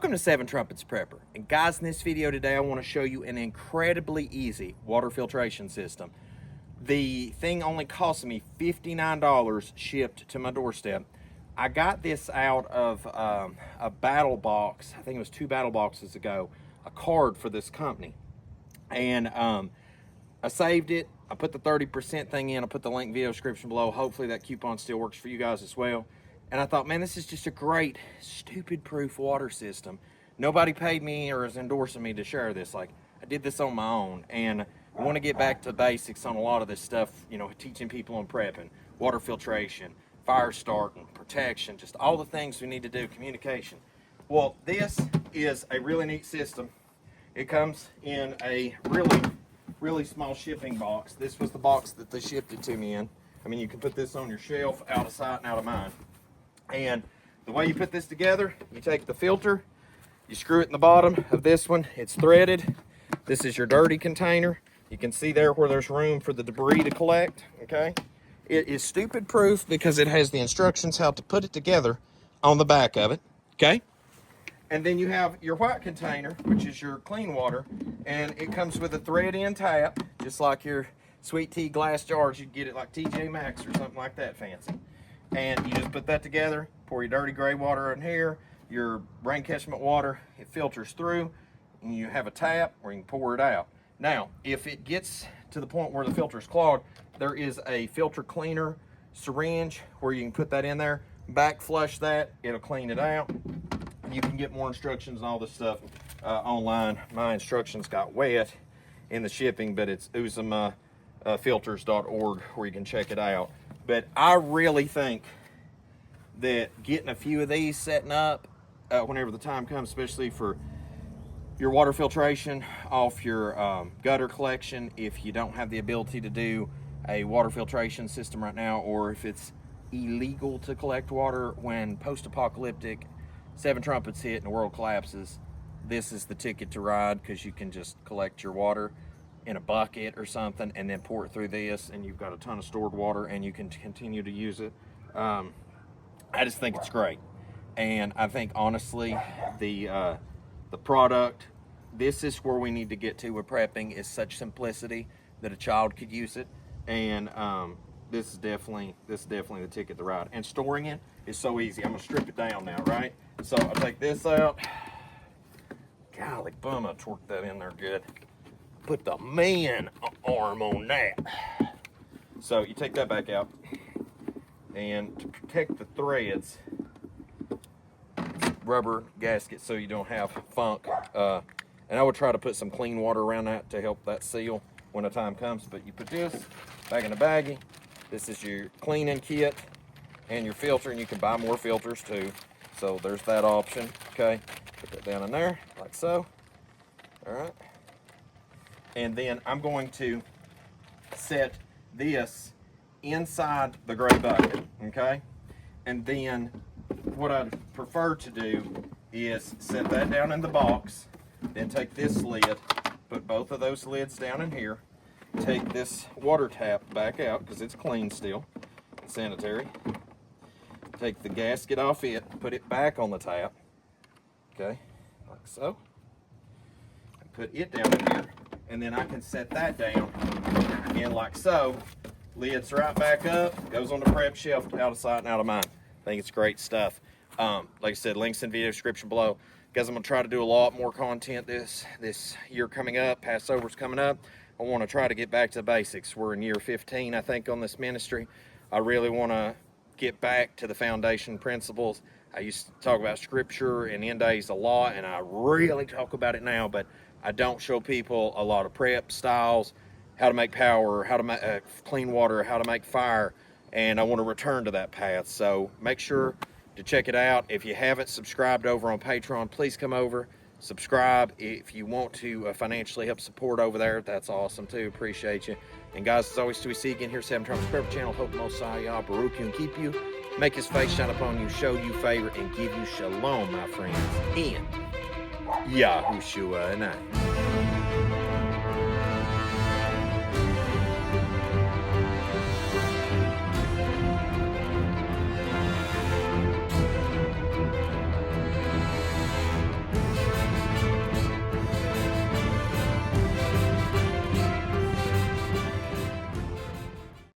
Welcome to Seven Trumpets Prepper. And guys, in this video today, I want to show you an incredibly easy water filtration system. The thing only cost me $59 shipped to my doorstep. I got this out of a battle box. I think it was 2 battle boxes ago, a card for this company. And I saved it. I put the 30% thing in. I put the link in the video description below. Hopefully that coupon still works for you guys as well. And I thought, man, this is just a great stupid-proof water system. Nobody paid me or is endorsing me to share this. Like, I did this on my own. And I want to get back to basics on a lot of this stuff, you know, teaching people on prepping, water filtration, fire starting, protection, just all the things we need to do, communication. Well, this is a really neat system. It comes in a really small shipping box. This was the box that they shipped it to me in. I mean, you can put this on your shelf, out of sight and out of mind. And the way you put this together, you take the filter, you screw it in the bottom of this one. It's threaded. This is your dirty container. You can see there where there's room for the debris to collect, okay? It is stupid proof because it has the instructions how to put it together on the back of it, okay? And then you have your white container, which is your clean water, and it comes with a thread-in tap, just like your sweet tea glass jars. You'd get it like TJ Maxx or something like that fancy. And you just put that together, pour your dirty gray water in here, your rain catchment water, it filters through, and you have a tap where you can pour it out. Now, if it gets to the point where the filter is clogged, there is a filter cleaner syringe where you can put that in there, back flush that, it'll clean it out. You can get more instructions and all this stuff online. My instructions got wet in the shipping, but it's Uzmia filters.org where you can check it out. But I really think that getting a few of these setting up whenever the time comes, especially for your water filtration off your gutter collection, if you don't have the ability to do a water filtration system right now, or if it's illegal to collect water when post-apocalyptic Seven Trumpets hit and the world collapses, this is the ticket to ride, because you can just collect your water in a bucket or something and then pour it through this, and you've got a ton of stored water and you can continue to use it. I just think it's great. And I think honestly the product, this is where we need to get to with prepping, is such simplicity that a child could use it. And this is definitely the ticket to ride. And storing it is so easy. I'm gonna strip it down now, right? So I'll take this out. Golly bum, I torqued that in there good. Put the man arm on that. So you take that back out, and to protect the threads, rubber gasket so you don't have funk. And I would try to put some clean water around that to help that seal when the time comes. But you put this back in the baggie. This is your cleaning kit and your filter, and you can buy more filters too. So there's that option, okay? Put that down in there, like so. All right. And then I'm going to set this inside the gray bucket, okay? And then what I'd prefer to do is set that down in the box, then take this lid, put both of those lids down in here, take this water tap back out because it's clean still, sanitary. Take the gasket off it, put it back on the tap, okay, like so. And put it down in here, and then I can set that down again like so. Lids right back up, goes on the prep shelf, out of sight and out of mind. I think it's great stuff. Like I said, links in the video description below. Guys, I'm gonna try to do a lot more content this year coming up. Passover's coming up. I want to try to get back to the basics. We're in year 15, I think, on this ministry. I really want to get back to the foundation principles. I used to talk about scripture and end days a lot, and I really talk about it now, but I don't show people a lot of prep styles, how to make power, how to make clean water, how to make fire, and I want to return to that path. So make sure to check it out. If you haven't subscribed over on Patreon, please come over, subscribe. If you want to financially help support over there, that's awesome too. Appreciate you. And guys, as always, till we see you again here, Seven Trumpets Prepper Channel. Hope Mosiah Yah Baruch you and keep you, make his face shine upon you, show you favor, and give you shalom, my friends, in Yahushua and I.